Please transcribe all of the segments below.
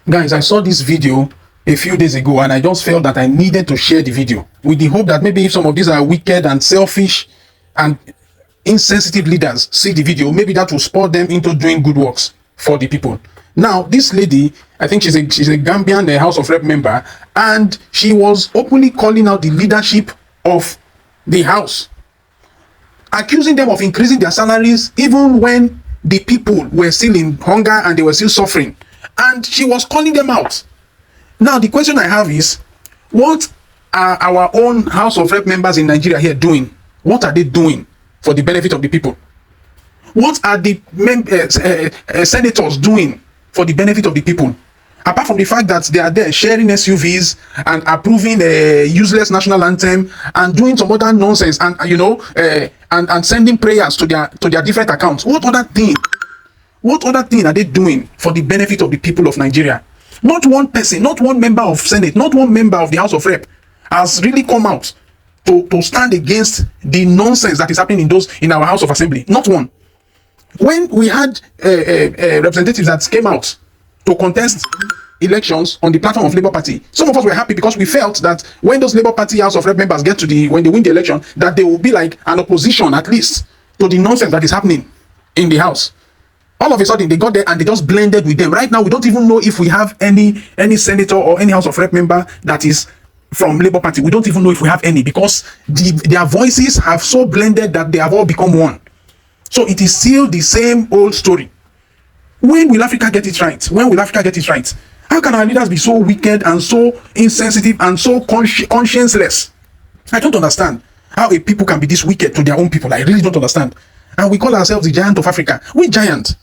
Guys, I saw this video a few days ago and I just felt that I needed to share the video with the hope that maybe if some of these are wicked and selfish and insensitive leaders see the video, maybe that will spur them into doing good works for the people. Now, this lady, I think she's a Gambian House of Rep member, and she was openly calling out the leadership of the house, accusing them of increasing their salaries even when the people were still in hunger and they were still suffering. And she was calling them out. Now, the question I have is, what are our own House of Rep members in Nigeria here doing? What are they doing for the benefit of the people? What are the senators doing for the benefit of the people? Apart from the fact that they are there sharing SUVs and approving a useless national anthem and doing some other nonsense and and sending prayers to their different accounts. What other thing are they doing for the benefit of the people of Nigeria? Not one person, not one member of Senate, not one member of the House of Rep has really come out to stand against the nonsense that is happening in our House of Assembly. Not one. When we had representatives that came out to contest elections on the platform of Labour Party, some of us were happy because we felt that when those Labour Party House of Rep members when they win the election, that they will be like an opposition at least to the nonsense that is happening in the House. All of a sudden, they got there and they just blended with them. Right now, we don't even know if we have any senator or any House of Rep member that is from Labour Party. We don't even know if we have any, because their voices have so blended that they have all become one. So it is still the same old story. When will Africa get it right? When will Africa get it right? How can our leaders be so wicked and so insensitive and so conscienceless? I don't understand how a people can be this wicked to their own people. I really don't understand. And we call ourselves the giant of Africa. We giant.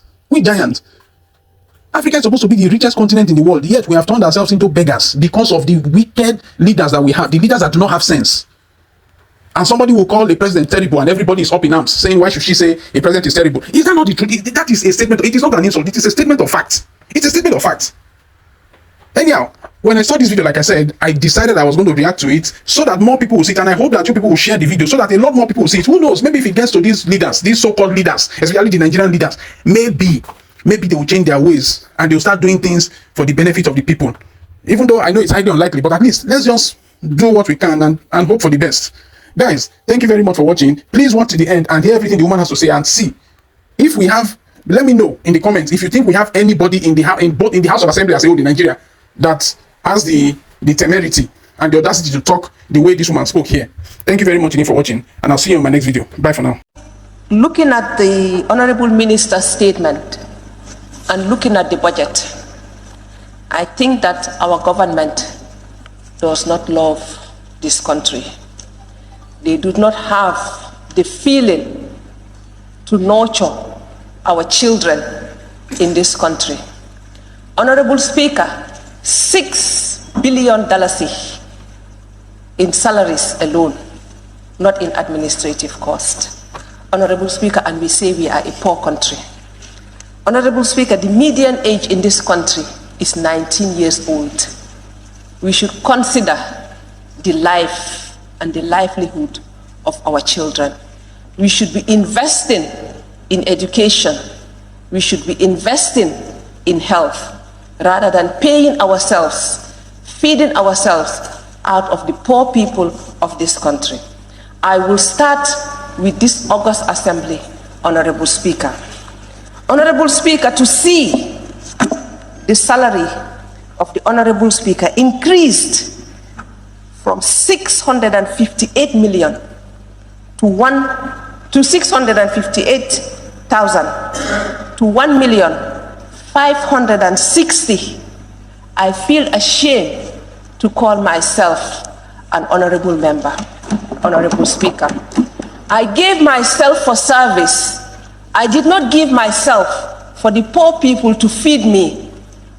Africa is supposed to be the richest continent in the world, yet we have turned ourselves into beggars because of the wicked leaders that we have, the leaders that do not have sense. And somebody will call the president terrible and everybody is up in arms saying, why should she say a president is terrible? Is that not the truth? That is a statement. It is not an insult. It is a statement of fact. It's a statement of fact. Anyhow, when I saw this video, like I said, I decided I was going to react to it so that more people will see it, and I hope that you people will share the video so that a lot more people will see it. Who knows? Maybe if it gets to these leaders, these so-called leaders, especially the Nigerian leaders, maybe they will change their ways and they'll start doing things for the benefit of the people. Even though I know it's highly unlikely, but at least let's just do what we can and hope for the best. Guys, thank you very much for watching. Please watch to the end and hear everything the woman has to say and see if we have. Let me know in the comments if you think we have anybody in the House of Assembly as a whole in Nigeria that has the temerity and the audacity to talk the way this woman spoke here. Thank you very much for watching, and I'll see you in my next video. Bye for now. Looking at the Honorable Minister's statement and looking at the budget, I think that our government does not love this country. They do not have the feeling to nurture our children in this country. Honorable Speaker, $6 billion in salaries alone, not in administrative cost. Honorable Speaker, and we say we are a poor country. Honorable Speaker, the median age in this country is 19 years old. We should consider the life and the livelihood of our children. We should be investing in education. We should be investing in health rather than paying ourselves, feeding ourselves out of the poor people of this country. I will start with this August Assembly, Honorable Speaker. Honorable Speaker, to see the salary of the Honorable Speaker increased from 658 million to 658,000 to 1,560,000. I feel ashamed to call myself an honorable member. Honorable Speaker, I gave myself for service. I did not give myself for the poor people to feed me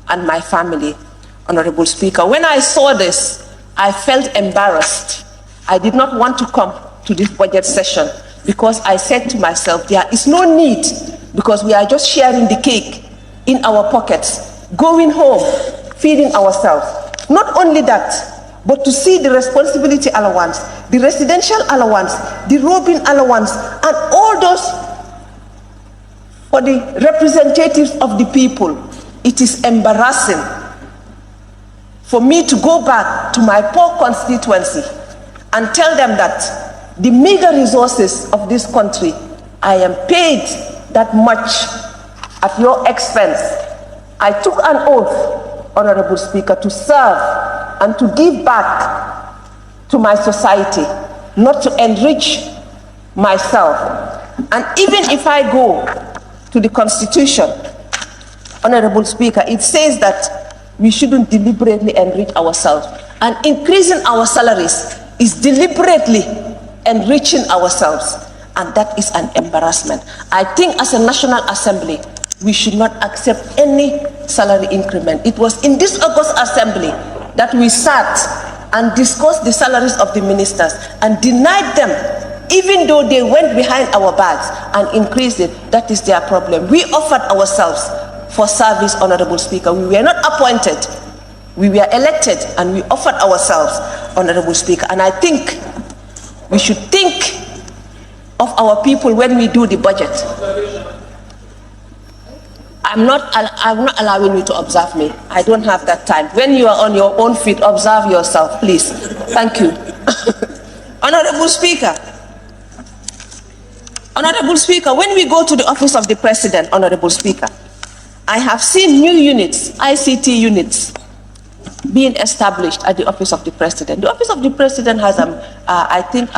and my family. Honorable Speaker, when I saw this, I felt embarrassed. I did not want to come to this budget session because I said to myself, there is no need, because we are just sharing the cake in our pockets, going home, feeding ourselves. Not only that, but to see the responsibility allowance, the residential allowance, the robin allowance, and all those for the representatives of the people. It is embarrassing for me to go back to my poor constituency and tell them that the meager resources of this country, I am paid that much at your expense. I took an oath, Honorable Speaker, to serve and to give back to my society, not to enrich myself. And even if I go to the Constitution, Honorable Speaker, it says that we shouldn't deliberately enrich ourselves. And increasing our salaries is deliberately enriching ourselves. And that is an embarrassment. I think as a National Assembly, we should not accept any salary increment. It was in this August Assembly that we sat and discussed the salaries of the ministers and denied them, even though they went behind our backs and increased it. That is their problem. We offered ourselves for service, Honorable Speaker. We were not appointed. We were elected and we offered ourselves, Honorable Speaker. And I think we should think of our people when we do the budget. I'm not allowing you to observe me. I don't have that time. When you are on your own feet, observe yourself, please. Thank you. Honorable Speaker. Honorable Speaker, when we go to the office of the President, Honorable Speaker, I have seen new units, ICT units, being established at the office of the President. The office of the President has, I think,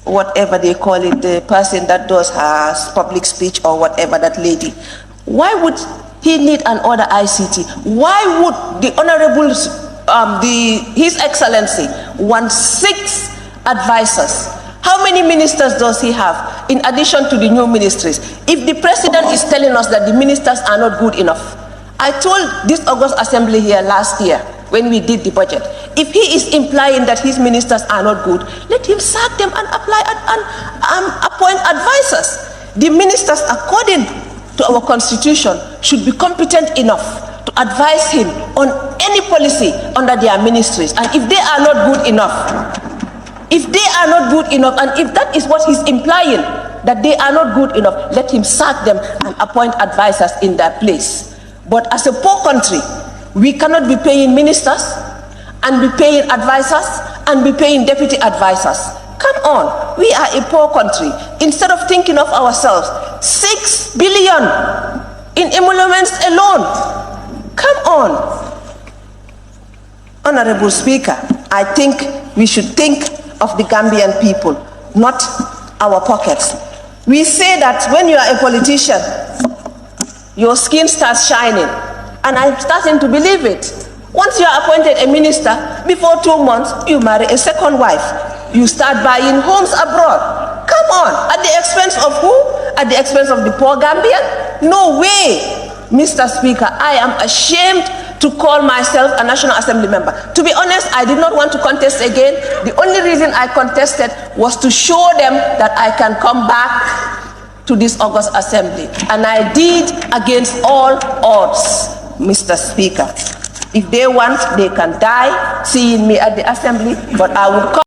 whatever they call it, the person that does her public speech or whatever, that lady. Why would he need another ICT? Why would the Honorable, His Excellency want 6 advisors? How many ministers does he have in addition to the new ministries? If the President is telling us that the ministers are not good enough, I told this August Assembly here last year when we did the budget, if he is implying that his ministers are not good, let him sack them and apply and appoint advisors. The ministers, according to our constitution, should be competent enough to advise him on any policy under their ministries. And if they are not good enough, and if that is what he's implying, that they are not good enough, let him sack them and appoint advisors in their place. But as a poor country, we cannot be paying ministers and be paying advisors and be paying deputy advisors. Come on, we are a poor country. Instead of thinking of ourselves, 6 billion in emoluments alone. Come on. Honorable Speaker, I think we should think of the Gambian people, not our pockets. We say that when you are a politician, your skin starts shining, and I'm starting to believe it. Once you are appointed a minister, before 2 months, you marry a second wife. You start buying homes abroad. Come on, at the expense of who? At the expense of the poor Gambian? No way. Mr. Speaker, I am ashamed to call myself a National Assembly member. To be honest, I did not want to contest again. The only reason I contested was to show them that I can come back to this August Assembly. And I did against all odds, Mr. Speaker. If they want, they can die seeing me at the Assembly, but I will come.